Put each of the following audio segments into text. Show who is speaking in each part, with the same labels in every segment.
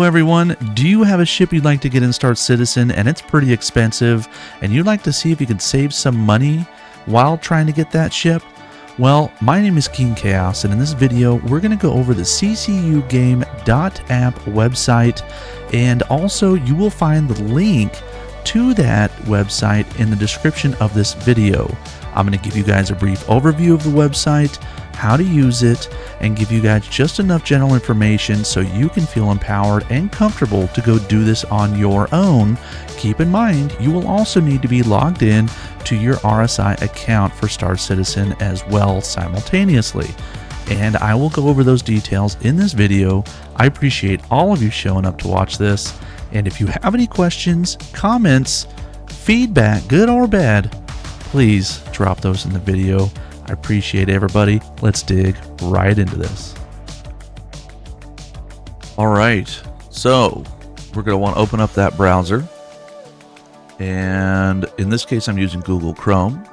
Speaker 1: everyone, do you have a ship you'd like to get in Star Citizen and it's pretty expensive and you'd like to see if you can save some money while trying to get that ship? Well, my name is King Chaos, and in this video we're going to go over the ccugame.app website, and also you will find the link to that website in the description of this video. I'm going to give you guys a brief overview of the website, how to use it, and give you guys just enough general information so you can feel empowered and comfortable to go do this on your own. Keep in mind, you will also need to be logged in to your RSI account for Star Citizen as well simultaneously. And I will go over those details in this video. I appreciate all of you showing up to watch this. And if you have any questions, comments, feedback, good or bad, please drop those in the video. I appreciate everybody. Let's dig right into this. All right, so we're going to want to open up that browser. And in this case, I'm using Google Chrome.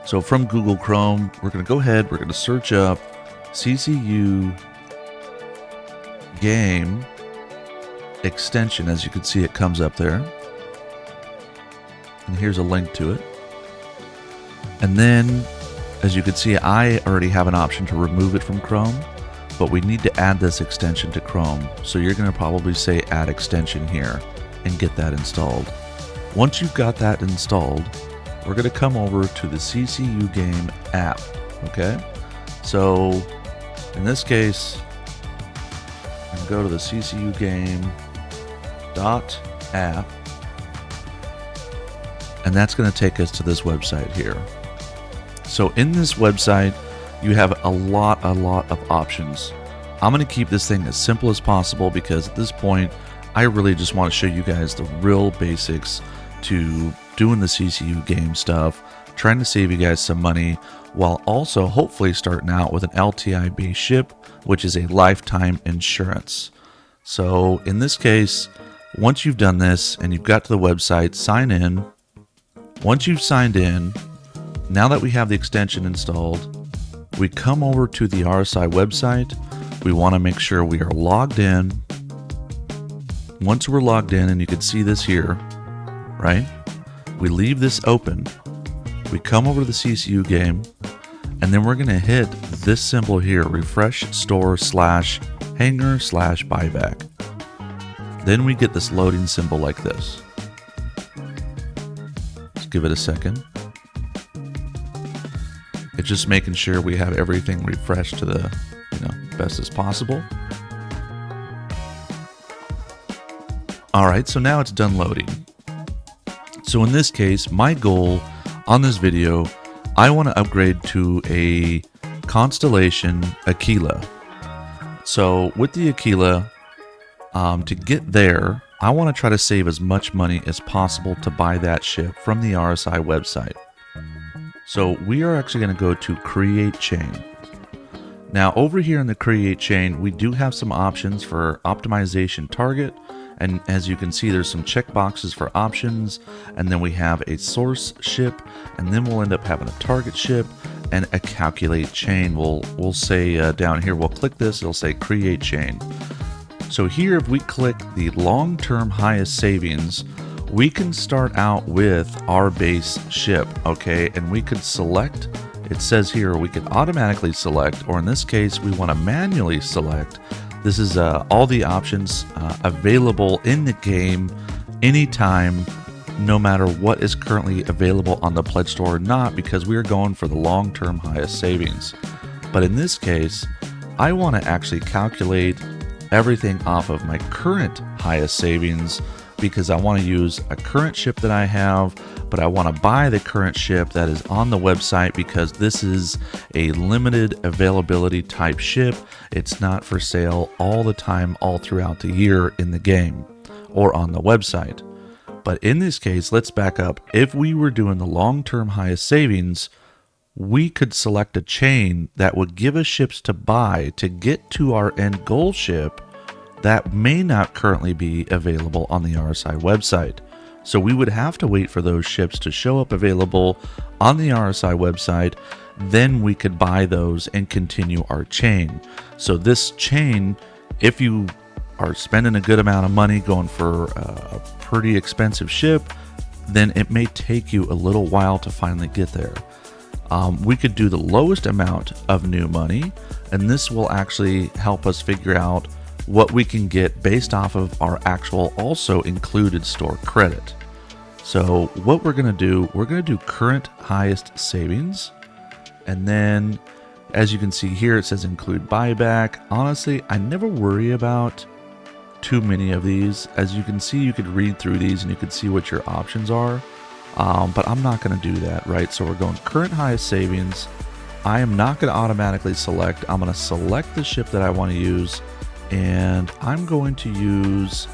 Speaker 1: So from Google Chrome, we're going to go ahead, we're going to search up CCU Game extension. As you can see, it comes up there. And here's a link to it. And then, as you can see, I already have an option to remove it from Chrome, but we need to add this extension to Chrome. So you're going to probably say add extension here and get that installed. Once you've got that installed, we're going to come over to the CCU Game app. Okay, so in this case, I'm going to go to the CCU Game.app, and that's going to take us to this website here. So in this website, you have a lot of options. I'm going to keep this thing as simple as possible because at this point, I really just want to show you guys the real basics to doing the CCU game stuff, trying to save you guys some money, while also hopefully starting out with an LTI-based ship, which is a lifetime insurance. So in this case, once you've done this and you've got to the website, sign in. Once you've signed in, now that we have the extension installed, we come over to the RSI website. We want to make sure we are logged in. Once we're logged in, and you can see this here, right? We leave this open. We come over to the CCU game, and then we're going to hit this symbol here, refresh store / hangar / buyback. Then we get this loading symbol like this. Let's give it a second. It's just making sure we have everything refreshed to the best as possible. Alright, so now it's done loading. So in this case, my goal on this video, I want to upgrade to a Constellation Aquila. So with the Aquila, to get there, I want to try to save as much money as possible to buy that ship from the RSI website. So we are actually going to go to Create Chain. Now over here in the Create Chain, we do have some options for optimization target. And as you can see, there's some check boxes for options. And then we have a source ship. And then we'll end up having a target ship and a calculate chain. We'll say down here, we'll click this. It'll say Create Chain. So here, if we click the long-term highest savings, we can start out with our base ship, okay? And we could select, it says here, we can automatically select, or in this case, we want to manually select. This is all the options available in the game anytime, no matter what is currently available on the pledge store or not, because we are going for the long-term highest savings. But in this case, I want to actually calculate everything off of my current highest savings, because I want to use a current ship that I have, but I want to buy the current ship that is on the website because this is a limited availability type ship. It's not for sale all the time, all throughout the year in the game or on the website. But in this case, let's back up. If we were doing the long-term highest savings, we could select a chain that would give us ships to buy to get to our end goal ship that may not currently be available on the RSI website. So we would have to wait for those ships to show up available on the RSI website. Then we could buy those and continue our chain. So this chain, if you are spending a good amount of money going for a pretty expensive ship, then it may take you a little while to finally get there. We could do the lowest amount of new money, and this will actually help us figure out what we can get based off of our actual also included store credit. So what we're going to do current highest savings, and then as you can see here, it says include buyback. Honestly, I never worry about too many of these. As you can see, you could read through these and you could see what your options are. But I'm not going to do that, right? So we're going current highest savings. I am not going to automatically select. I'm going to select the ship that I want to use, and I'm going to use,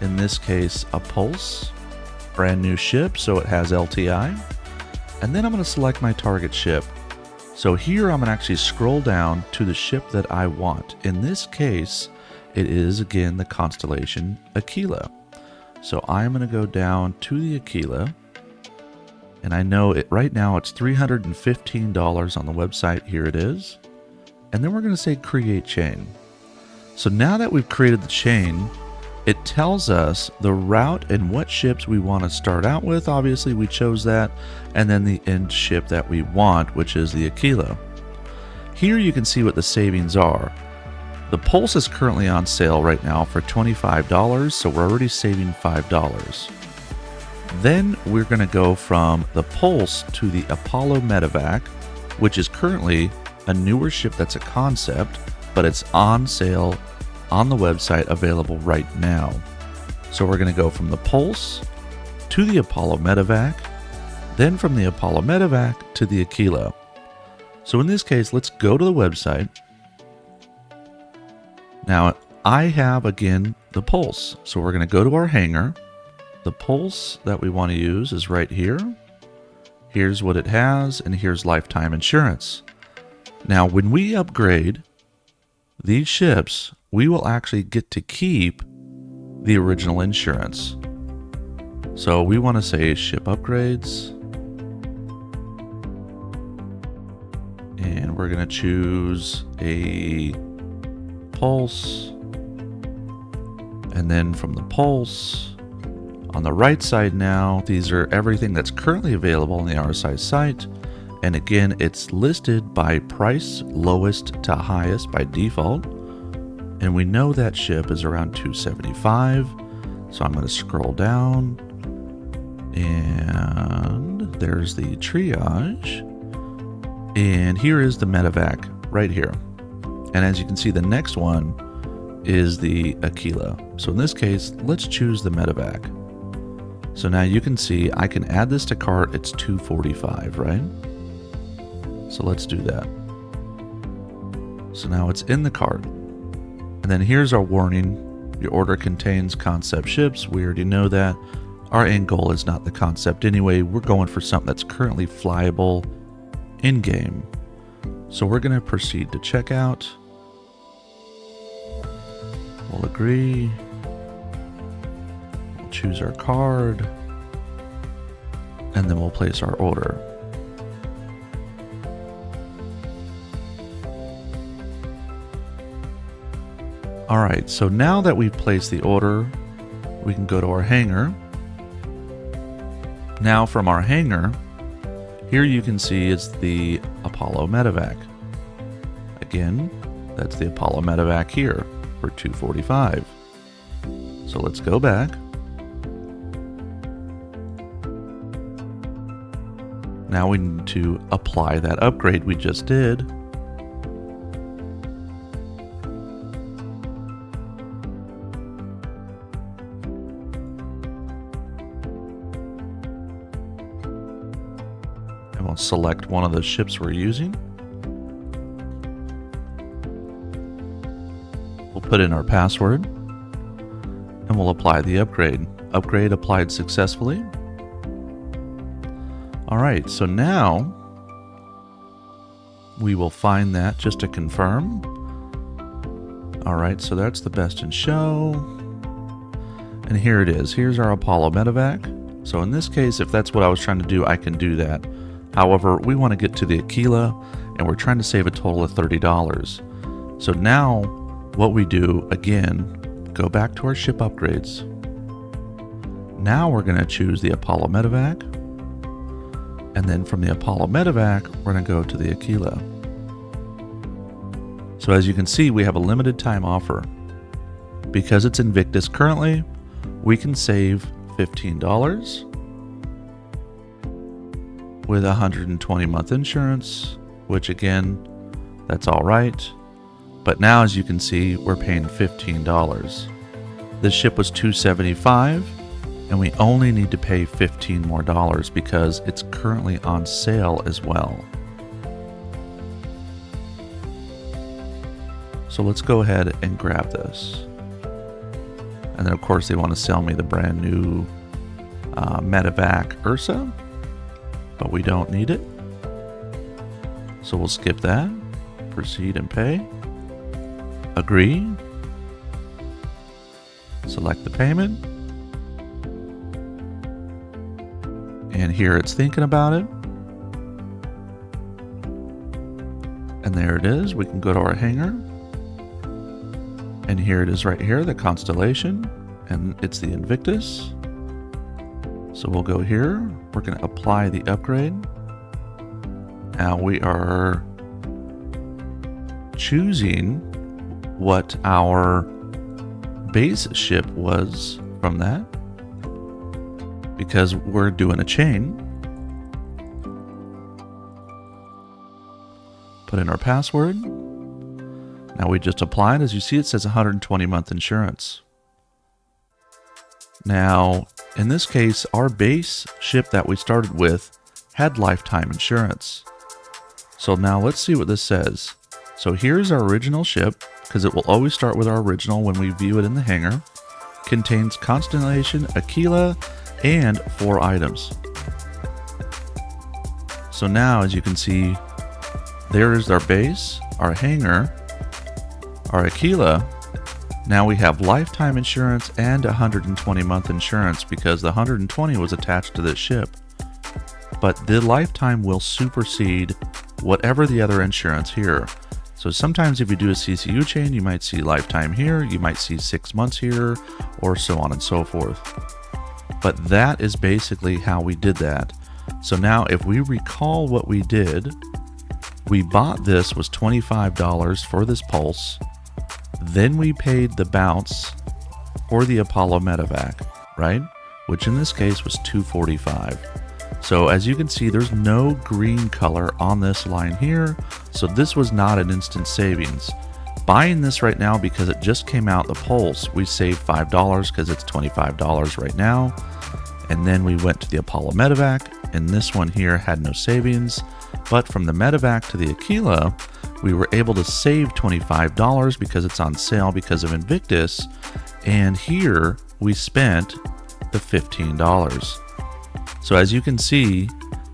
Speaker 1: in this case, a Pulse, brand new ship, so it has LTI. And then I'm going to select my target ship. So here I'm going to actually scroll down to the ship that I want. In this case, it is again the Constellation Aquila. So I'm going to go down to the Aquila. And I know it right now it's $315 on the website. Here it is. And then we're going to say create chain. So now that we've created the chain, it tells us the route and what ships we want to start out with. Obviously we chose that, and then the end ship that we want, which is the Aquila. Here you can see what the savings are. The Pulse is currently on sale right now for $25, so we're already saving $5. Then we're going to go from the Pulse to the Apollo Medevac, which is currently a newer ship that's a concept, but it's on sale on the website, available right now. So we're going to go from the Pulse to the Apollo Medevac, then from the Apollo Medevac to the Aquila. So in this case, let's go to the website. Now I have again the Pulse, so we're going to go to our hangar. The Pulse that we want to use is right here. Here's what it has, and here's lifetime insurance. Now, when we upgrade these ships, we will actually get to keep the original insurance. So we want to say ship upgrades. And we're going to choose a Pulse. And then from the Pulse, on the right side now, these are everything that's currently available on the RSI site. And again, it's listed by price, lowest to highest by default. And we know that ship is around $275. So I'm going to scroll down. And there's the triage. And here is the Medevac right here. And as you can see, the next one is the Aquila. So in this case, let's choose the Medevac. So now you can see I can add this to cart. It's $245, right? So let's do that. So now it's in the cart. And then here's our warning. Your order contains concept ships. We already know that. Our end goal is not the concept anyway. We're going for something that's currently flyable in-game. So we're going to proceed to checkout. We'll agree. We'll choose our card. And then we'll place our order. Alright, so now that we've placed the order, we can go to our hangar. Now from our hangar, here you can see it's the Apollo Medevac. Again, that's the Apollo Medevac here for $245. So let's go back. Now we need to apply that upgrade we just did. And we'll select one of the ships we're using. We'll put in our password and we'll apply the upgrade. Upgrade applied successfully. Alright, so now we will find that just to confirm. Alright, so that's the best in show. And here it is. Here's our Apollo Medevac. So in this case, if that's what I was trying to do, I can do that. However, we want to get to the Aquila, and we're trying to save a total of $30. So now what we do, again, go back to our ship upgrades. Now we're going to choose the Apollo Medevac. And then from the Apollo Medevac, we're going to go to the Aquila. So as you can see, we have a limited time offer. Because it's Invictus currently, we can save $15 with 120-month insurance, which again, that's all right. But now, as you can see, we're paying $15. This ship was $275, and we only need to pay $15 more because it's currently on sale as well. So let's go ahead and grab this. And then of course they want to sell me the brand new Medevac Ursa, but we don't need it. So we'll skip that, proceed and pay, agree, select the payment, and here it's thinking about it. And there it is. We can go to our hangar. And here it is right here, the Constellation, and it's the Invictus. So we'll go here. We're going to apply the upgrade. Now we are choosing what our base ship was from that, because we're doing a chain. Put in our password. Now we just applied. As you see, it says 120-month insurance. Now, in this case, our base ship that we started with had lifetime insurance. So now let's see what this says. So here's our original ship, because it will always start with our original when we view it in the hangar. Contains Constellation, Aquila, and 4 items. So now, as you can see, there is our base, our hangar, our Aquila. Now we have lifetime insurance and 120-month insurance because the 120 was attached to this ship. But the lifetime will supersede whatever the other insurance here. So sometimes if you do a CCU chain, you might see lifetime here, you might see 6 months here, or so on and so forth. But that is basically how we did that. So now if we recall what we did, we bought this was $25 for this Pulse. Then we paid the bounce for the Apollo Medevac, right? Which in this case was $245. So as you can see, there's no green color on this line here. So this was not an instant savings. Buying this right now because it just came out, the Pulse, we saved $5 because it's $25 right now. And then we went to the Apollo Medevac, and this one here had no savings. But from the Medevac to the Aquila, we were able to save $25 because it's on sale because of Invictus. And here we spent the $15. So as you can see,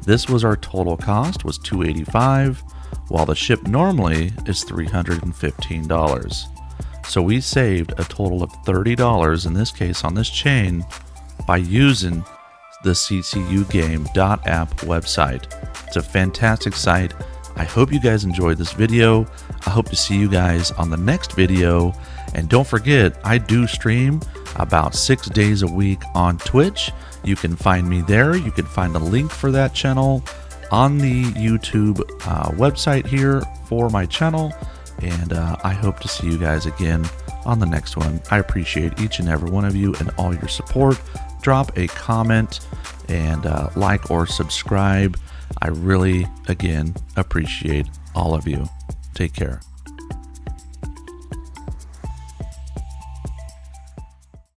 Speaker 1: this was our total cost was $285, while the ship normally is $315. So we saved a total of $30 in this case on this chain by using the ccugame.app website. It's a fantastic site. I hope you guys enjoyed this video. I hope to see you guys on the next video. And don't forget, I do stream about 6 days a week on Twitch. You can find me there. You can find a link for that channel on the YouTube website here for my channel. And I hope to see you guys again on the next one. I appreciate each and every one of you and all your support. Drop a comment and like or subscribe. I really, again, appreciate all of you. Take care.